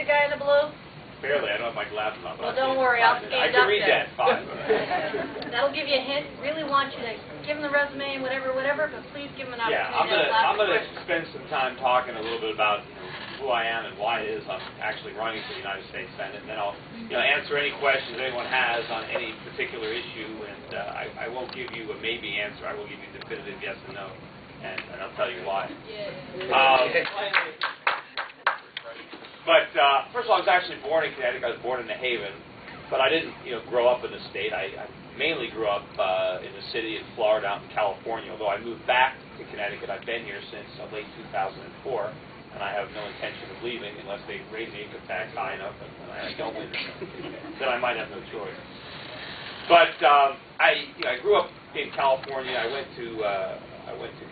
guy in the blue? Barely. I don't have my glasses on. Well, don't worry. I'll stand I up can read there. that. Fine. That'll give you a hint. Really want you to give him the resume and whatever, but please give him an Yeah, opportunity to I'm gonna ask questions. spend some time talking a little bit about who I am and why it is I'm actually running for the United States Senate, and then I'll answer any questions anyone has on any particular issue. And I won't give you a maybe answer. I will give you definitive yes and no, and I'll tell you why. But first of all, I was actually born in Connecticut. I was born in New Haven, but I didn't, grow up in the state. I mainly grew up in the city in Florida, out in California. Although I moved back to Connecticut, I've been here since late 2004, and I have no intention of leaving unless they raise the income tax high enough, and I don't win. Then I might have no choice. But I grew up in California. I went to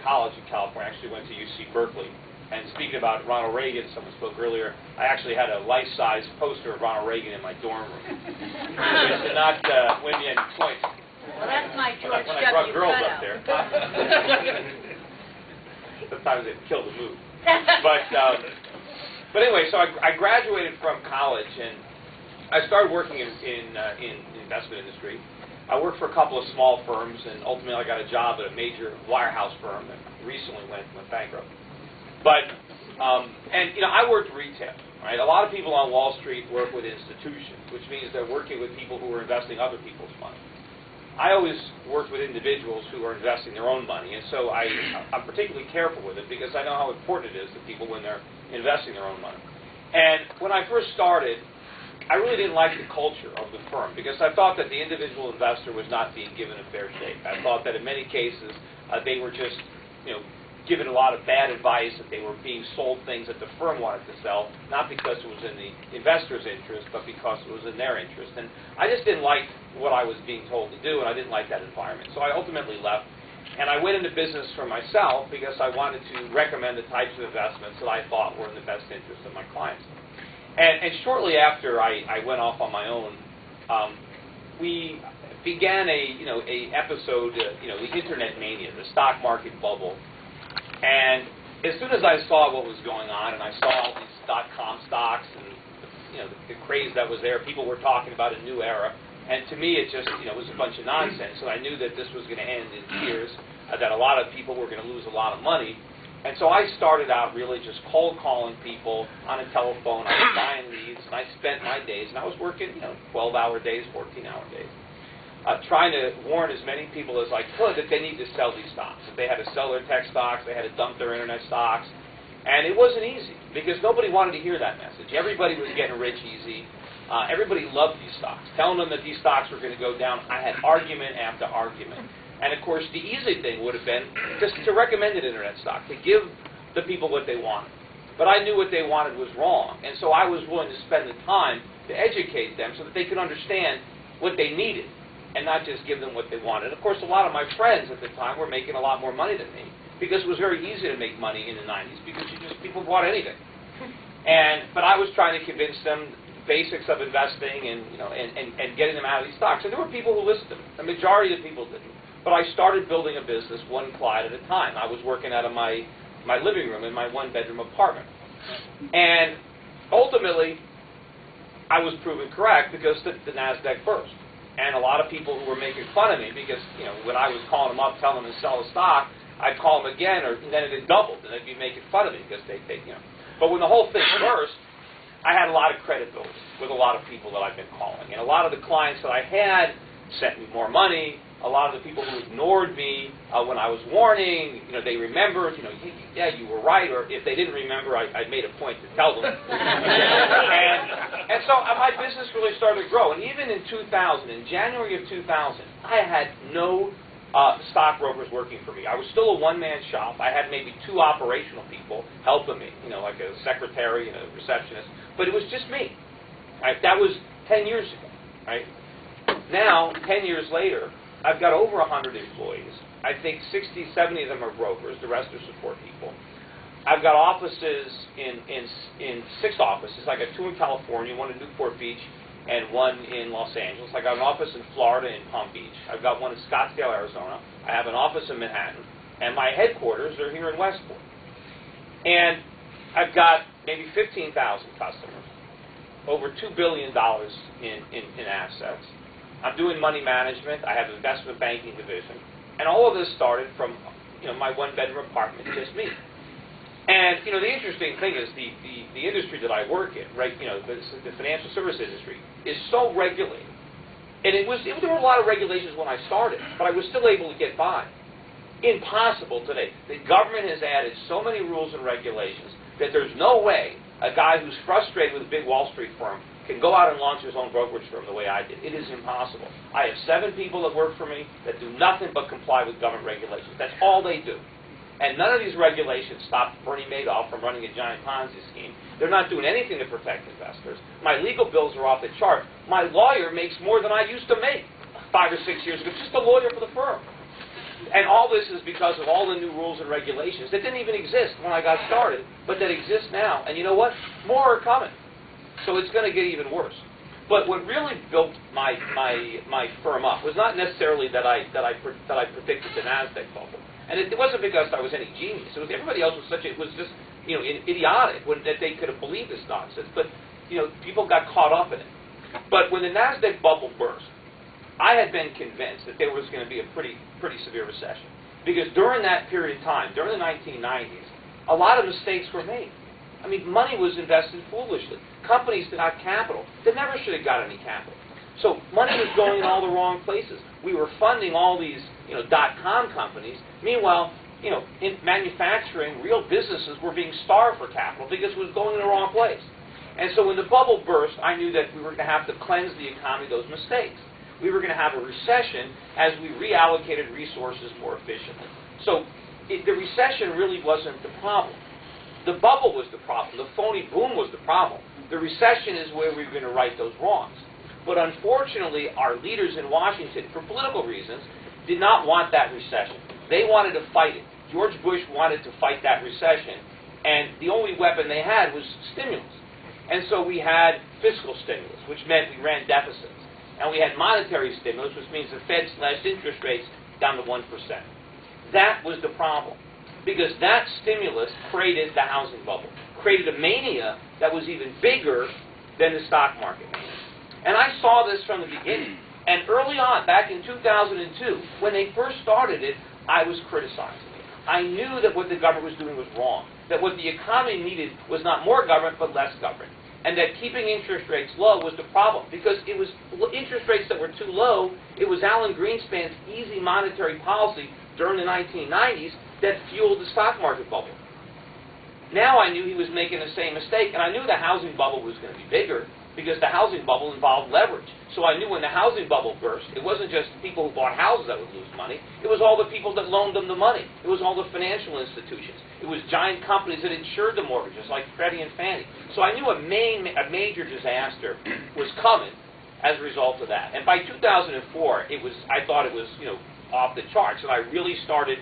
college in California. I actually went to UC Berkeley. And speaking about Ronald Reagan, someone spoke earlier, I actually had a life-size poster of Ronald Reagan in my dorm room. Which did not win me any points. Well, that's my George When I brought girls up cutout. there. Sometimes it killed the mood. But anyway, so I graduated from college, and I started working in the investment industry. I worked for a couple of small firms, and ultimately I got a job at a major wirehouse firm that recently went bankrupt. But, I worked retail, right? A lot of people on Wall Street work with institutions, which means they're working with people who are investing other people's money. I always worked with individuals who are investing their own money, and so I'm particularly careful with it because I know how important it is to people when they're investing their own money. And when I first started, I really didn't like the culture of the firm because I thought that the individual investor was not being given a fair shake. I thought that in many cases they were just, given a lot of bad advice, that they were being sold things that the firm wanted to sell, not because it was in the investor's interest, but because it was in their interest. And I just didn't like what I was being told to do, and I didn't like that environment. So I ultimately left, and I went into business for myself because I wanted to recommend the types of investments that I thought were in the best interest of my clients. And shortly after I went off on my own, we began a episode, the internet mania, the stock market bubble. And as soon as I saw what was going on, and I saw all these .com stocks and the craze that was there, people were talking about a new era, and to me it just was a bunch of nonsense. And I knew that this was going to end in tears, that a lot of people were going to lose a lot of money. And so I started out really just cold calling people on a telephone. I was buying leads, and I spent my days, and I was working 12-hour days, 14-hour days. Trying to warn as many people as I could that they need to sell these stocks. That they had to sell their tech stocks, they had to dump their internet stocks. And it wasn't easy because nobody wanted to hear that message. Everybody was getting rich easy. Everybody loved these stocks. Telling them that these stocks were going to go down, I had argument after argument. And of course, the easy thing would have been just to recommend an internet stock, to give the people what they wanted. But I knew what they wanted was wrong. And so I was willing to spend the time to educate them so that they could understand what they needed, and not just give them what they wanted. Of course, a lot of my friends at the time were making a lot more money than me because it was very easy to make money in the 90s because people bought anything. But I was trying to convince them the basics of investing and getting them out of these stocks. And there were people who listened to me. The majority of the people didn't. But I started building a business one client at a time. I was working out of my living room in my one-bedroom apartment. And ultimately, I was proven correct because the NASDAQ burst. And a lot of people who were making fun of me because, when I was calling them up, telling them to sell a stock, I'd call them again, and then it had doubled, and they'd be making fun of me because they. But when the whole thing burst, I had a lot of credibility with a lot of people that I've been calling. And a lot of the clients that I had sent me more money. A lot of the people who ignored me when I was warning, they remembered, yeah, you were right. Or if they didn't remember, I made a point to tell them. and so my business really started to grow. And even in 2000, in January of 2000, I had no stockbrokers working for me. I was still a one-man shop. I had maybe 2 operational people helping me, like a secretary and a receptionist. But it was just me. Right? That was 10 years ago. Right? Now, 10 years later, I've got over 100 employees. I think 60, 70 of them are brokers. The rest are support people. I've got offices in 6 offices. I got 2 in California, 1 in Newport Beach, and 1 in Los Angeles. I got an office in Florida in Palm Beach. I've got 1 in Scottsdale, Arizona. I have an office in Manhattan. And my headquarters are here in Westport. And I've got maybe 15,000 customers. over $2 billion in assets. I'm doing money management. I have an investment banking division. And all of this started from, my one-bedroom apartment, just me. And, the interesting thing is the industry that I work in, right, the financial service industry, is so regulated. And there were a lot of regulations when I started, but I was still able to get by. Impossible today. The government has added so many rules and regulations that there's no way a guy who's frustrated with a big Wall Street firm can go out and launch his own brokerage firm the way I did. It is impossible. I have 7 people that work for me that do nothing but comply with government regulations. That's all they do. And none of these regulations stopped Bernie Madoff from running a giant Ponzi scheme. They're not doing anything to protect investors. My legal bills are off the chart. My lawyer makes more than I used to make 5 or 6 years ago, just a lawyer for the firm. And all this is because of all the new rules and regulations that didn't even exist when I got started, but that exist now. And you know what? More are coming. So it's going to get even worse. But what really built my firm up was not necessarily that I predicted the NASDAQ bubble. And it wasn't because I was any genius. It was everybody else was just idiotic that they could have believed this nonsense. But people got caught up in it. But when the NASDAQ bubble burst, I had been convinced that there was going to be a pretty severe recession. Because during that period of time, during the 1990s, a lot of mistakes were made. I mean, money was invested foolishly. Companies did not have capital. They never should have got any capital. So money was going in all the wrong places. We were funding all these, dot-com companies. Meanwhile, in manufacturing, real businesses were being starved for capital because it was going in the wrong place. And so when the bubble burst, I knew that we were going to have to cleanse the economy of those mistakes. We were going to have a recession as we reallocated resources more efficiently. So the recession really wasn't the problem. The bubble was the problem. The phony boom was the problem. The recession is where we were going to right those wrongs. But unfortunately, our leaders in Washington, for political reasons, did not want that recession. They wanted to fight it. George Bush wanted to fight that recession, and the only weapon they had was stimulus. And so we had fiscal stimulus, which meant we ran deficits. And we had monetary stimulus, which means the Fed slashed interest rates down to 1%. That was the problem, because that stimulus created the housing bubble, created a mania that was even bigger than the stock market mania. And I saw this from the beginning. And early on, back in 2002, when they first started it, I was criticizing it. I knew that what the government was doing was wrong, that what the economy needed was not more government, but less government, and that keeping interest rates low was the problem, because it was interest rates that were too low. It was Alan Greenspan's easy monetary policy during the 1990s that fueled the stock market bubble. Now I knew he was making the same mistake, and I knew the housing bubble was going to be bigger, because the housing bubble involved leverage. So I knew when the housing bubble burst, it wasn't just people who bought houses that would lose money. It was all the people that loaned them the money. It was all the financial institutions. It was giant companies that insured the mortgages, like Freddie and Fannie. So I knew a major disaster was coming as a result of that. And by 2004, I thought it was off the charts, and I really started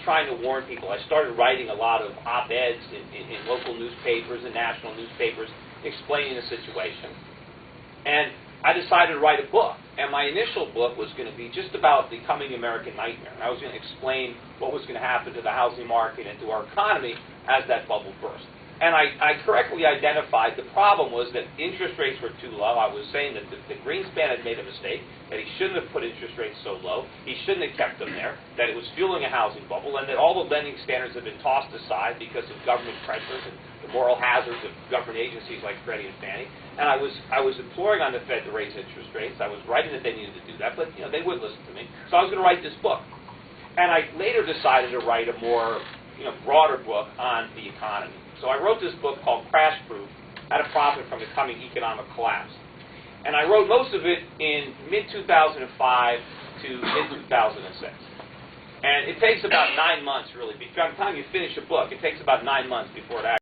trying to warn people. I started writing a lot of op-eds in local newspapers and national newspapers, explaining the situation. And I decided to write a book. And my initial book was going to be just about the coming American nightmare. And I was going to explain what was going to happen to the housing market and to our economy as that bubble burst. And I correctly identified the problem was that interest rates were too low. I was saying that Greenspan had made a mistake, that he shouldn't have put interest rates so low, he shouldn't have kept them there, that it was fueling a housing bubble, and that all the lending standards had been tossed aside because of government pressures and the moral hazards of government agencies like Freddie and Fannie. And I was imploring on the Fed to raise interest rates. I was writing that they needed to do that, but they wouldn't listen to me. So I was going to write this book. And I later decided to write a more broader book on the economy. So I wrote this book called Crash Proof: How to Profit from the Coming Economic Collapse. And I wrote most of it in mid-2005 to mid-2006. And it takes about 9 months, really. By the time you finish a book, it takes about 9 months before it actually